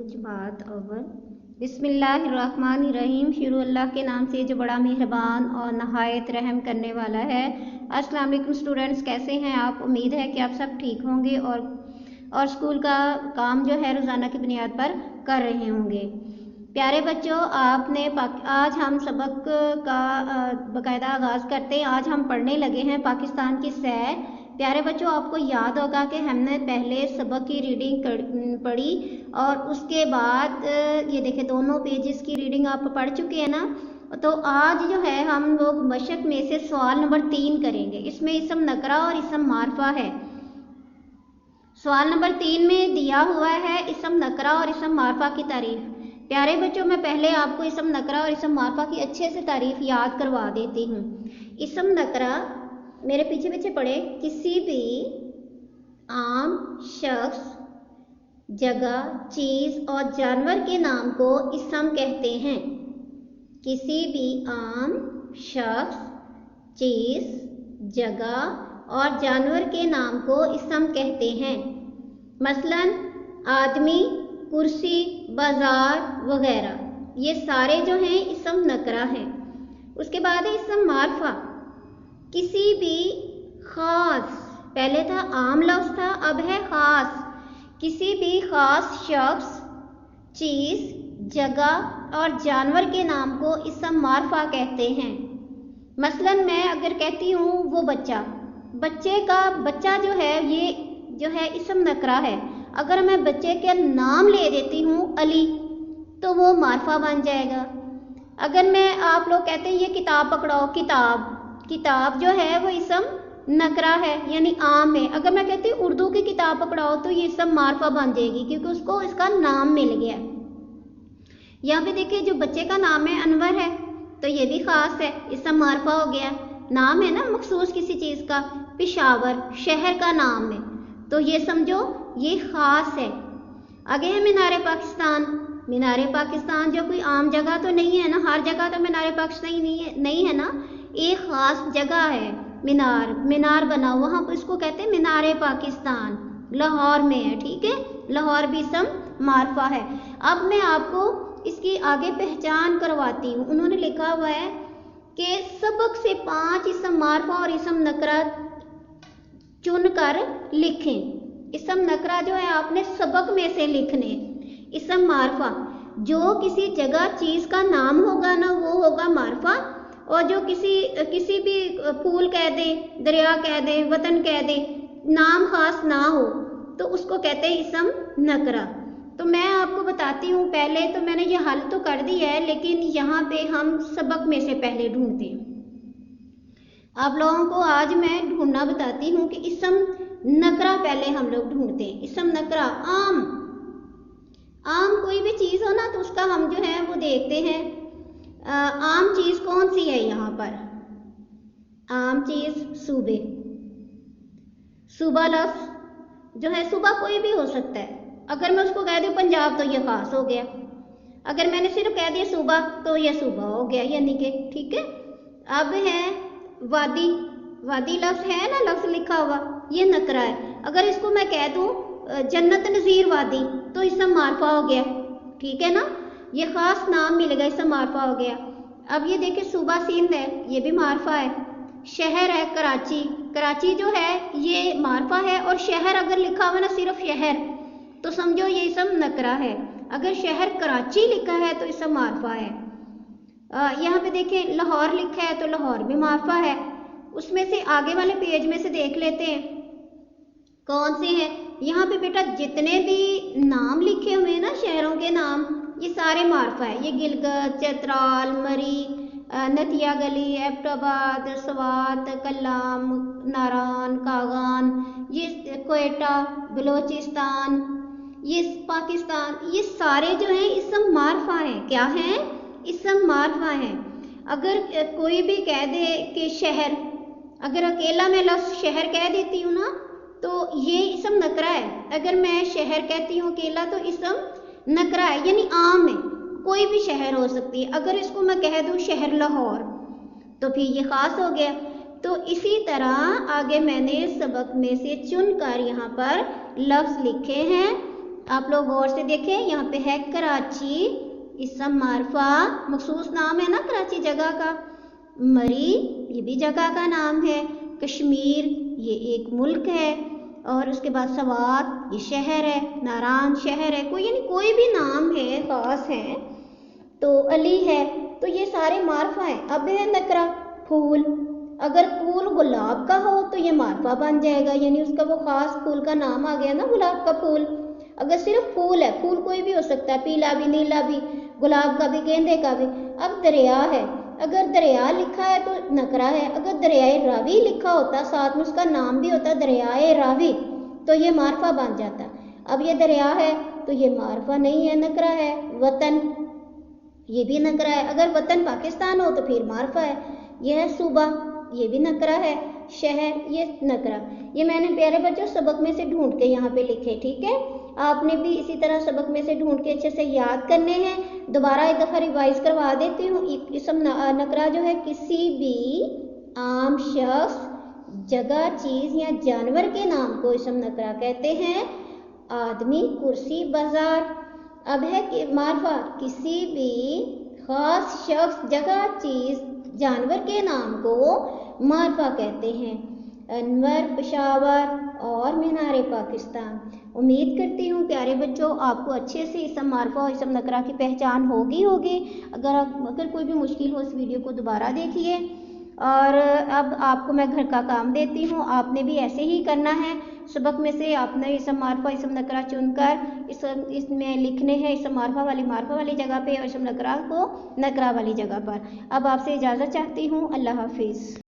जमात अव्वल। बिस्मिल्लाहिर्रहमानिर्रहीम। शुरू अल्लाह के नाम से जो बड़ा मेहरबान और नहायत रहम करने वाला है। अस्सलाम वालेकुम स्टूडेंट्स, कैसे हैं आप? उम्मीद है कि आप सब ठीक होंगे और स्कूल का काम जो है रोज़ाना की बुनियाद पर कर रहे होंगे। प्यारे बच्चों, आज हम सबक का बाकायदा आगाज़ करते हैं। आज हम पढ़ने लगे हैं पाकिस्तान की सैर। प्यारे बच्चों, आपको याद होगा कि हमने पहले सबक की रीडिंग पढ़ी और उसके बाद ये देखें दोनों पेजेस की रीडिंग आप पढ़ चुके हैं ना। तो आज जो है हम लोग मशक में से सवाल नंबर 3 करेंगे। इसमें इसम नकरा और इसम मारफा है। सवाल नंबर 3 में दिया हुआ है इसम नकरा और इसम मारफा की तारीफ। प्यारे बच्चों, मैं पहले आपको इसम नकरा और इसम मारफा की अच्छे से तारीफ याद करवा देती हूँ। इसम नकरा, मेरे पीछे पीछे पढ़े, किसी भी आम शख्स, जगह, चीज़ और जानवर के नाम को इसम कहते हैं। किसी भी आम शख्स, चीज़, जगह और जानवर के नाम को इसम कहते हैं। मसलन आदमी, कुर्सी, बाजार वगैरह, ये सारे जो हैं इसम नकरा हैं। उसके बाद है इसम मारफा। किसी भी ख़ास, पहले था आम लफ्ज़ था, अब है ख़ास। किसी भी ख़ास शख्स, चीज़, जगह और जानवर के नाम को इसम मारफा कहते हैं। मसलन मैं अगर कहती हूँ वो बच्चा, बच्चा जो है ये जो है इसम नकरा है। अगर मैं बच्चे का नाम ले देती हूँ अली, तो वो मारफा बन जाएगा। अगर मैं, आप लोग कहते हैं ये किताब पकड़ाओ, किताब जो है वो इसम नकरा है यानी आम है। अगर मैं कहती हूँ उर्दू की किताब पकड़ाओ तो ये इसम मारफा बन जाएगी क्योंकि उसको इसका नाम मिल गया। यहाँ पे देखिए जो बच्चे का नाम है अनवर है, तो ये भी ख़ास है, इसम मारफा हो गया। नाम है ना मखसूस किसी चीज़ का। पेशावर शहर का नाम है, तो ये समझो ये ख़ास है। आगे है मीनार पाकिस्तान। मीनार पाकिस्तान जो कोई आम जगह तो नहीं है ना, हर जगह तो मीनार पाकिस्तान नहीं है ना, एक ख़ास जगह है। मीनार बना वहाँ पर, इसको कहते हैं मीनार पाकिस्तान, लाहौर में है। ठीक है, लाहौर भी इसम मारफा है। अब मैं आपको इसकी आगे पहचान करवाती हूँ। उन्होंने लिखा हुआ है कि सबक से 5 इसम मारफा और इसम नकरा चुन कर लिखें। इसम नकरा जो है आपने सबक में से लिखने। इसम मारफा जो किसी जगह चीज़ का नाम होगा ना वो होगा मारफा, और जो किसी भी फूल कह दे, दरिया कह दे, वतन कह दे, नाम खास ना हो तो उसको कहते हैं इसम नकरा। तो मैं आपको बताती हूँ, पहले तो मैंने ये हल तो कर दिया है लेकिन यहाँ पे हम सबक में से पहले ढूंढते हैं। आप लोगों को आज मैं ढूंढना बताती हूँ कि इसम नकरा पहले हम लोग ढूंढते हैं। इसम नकरा आम कोई भी चीज़ हो ना तो उसका हम जो है वो देखते हैं। आम चीज़ कौन सी है यहाँ पर? आम चीज़ सूबा लफ्ज़ जो है, सूबा कोई भी हो सकता है। अगर मैं उसको कह दूँ पंजाब तो ये खास हो गया। अगर मैंने सिर्फ कह दिया सूबा तो ये सूबा हो गया यानी कि। ठीक है, अब है वादी लफ्ज़ है ना, लफ्ज़ लिखा हुआ, ये नकरा है। अगर इसको मैं कह दूँ जन्नत नज़ीर वादी तो इसम मारफा हो गया। ठीक है ना, ये ख़ास नाम मिल गया, इसम मारफा हो गया। अब ये देखिए सूबा सिंध है, ये भी मारफा है। शहर है कराची जो है ये मारफा है, और शहर अगर लिखा हुआ ना सिर्फ शहर तो समझो ये इसम नकरा है। अगर शहर कराची लिखा है तो इसम मारफा है। यहाँ पे देखें लाहौर लिखा है तो लाहौर भी मारफा है। उसमें से आगे वाले पेज में से देख लेते हैं कौन से हैं। यहाँ पे बेटा जितने भी नाम लिखे हुए हैं ना शहरों के नाम, ये सारे मारफा है। ये गिलगित, चतराल, मरी, नथिया गली, एबटाबाद, स्वात, कल्लाम, नारान, कागान, ये कोयटा, बलोचिस्तान, ये पाकिस्तान, ये सारे जो हैं इसम मारफा हैं। क्या हैं? इसम मारफा हैं। अगर कोई भी कह दे कि शहर, अगर अकेला मैं लफ्ज़ शहर कह देती हूँ ना तो ये इसम नकरा है। अगर मैं शहर कहती हूँ अकेला तो इसम नकरा है यानी आम है, कोई भी शहर हो सकती है। अगर इसको मैं कह दूँ शहर लाहौर तो फिर ये ख़ास हो गया। तो इसी तरह आगे मैंने सबक में से चुनकर यहाँ पर लफ्ज़ लिखे हैं। आप लोग गौर से देखें, यहाँ पे है कराची, इसम मारफा, मखसूस नाम है ना कराची जगह का। मरी, ये भी जगह का नाम है। कश्मीर, ये एक मुल्क है। और उसके बाद सवात, ये शहर है। नारान शहर है। कोई यानी कोई भी नाम है खास है। तो अली है, तो ये सारे मारफा हैं। अब है नकरा, फूल। अगर फूल गुलाब का हो तो ये मारफा बन जाएगा, यानी उसका वो खास फूल का नाम आ गया ना, गुलाब का फूल। अगर सिर्फ फूल है, फूल कोई भी हो सकता है, पीला भी, नीला भी, गुलाब का भी, गेंदे का भी। अब दरिया है, अगर दरिया लिखा है तो नकरा है। अगर दरियाए रावी लिखा होता, साथ में उसका नाम भी होता दरियाए रावी, तो ये मारफा बन जाता। अब ये दरिया है तो ये मारफा नहीं है, नकरा है। वतन, ये भी नकरा है। अगर वतन पाकिस्तान हो तो फिर मारफा है। यह है सूबा, ये भी नकरा है। शहर, ये नकरा। ये मैंने प्यारे बच्चों सबक में से ढूंढ के यहाँ पे लिखे, ठीक है। आपने भी इसी तरह सबक में से ढूंढ के अच्छे से याद करने हैं। दोबारा एक दफ़ा रिवाइज करवा देती हूँ। इसम नकरा जो है किसी भी आम शख्स, जगह, चीज़ या जानवर के नाम को इसम नकरा कहते हैं। आदमी, कुर्सी, बाजार। अब है कि मारफा, किसी भी खास शख्स, जगह, चीज़, जानवर के नाम को मारफा कहते हैं। अनवर, पेशावर और मीनार पाकिस्तान। उम्मीद करती हूँ प्यारे बच्चों आपको अच्छे से इसम मारफा और इसम नकरा की पहचान होगी। अगर कोई भी मुश्किल हो इस वीडियो को दोबारा देखिए। और अब आपको मैं घर का काम देती हूँ, आपने भी ऐसे ही करना है। सबक में से आपने इसम मारफा इसम नकरा चुनकर इसमें लिखने हैं, इसम मारफा वाली जगह पे और इसम नकरा को नकरा वाली जगह पर। अब आपसे इजाज़त चाहती हूँ। अल्लाह हाफिज़।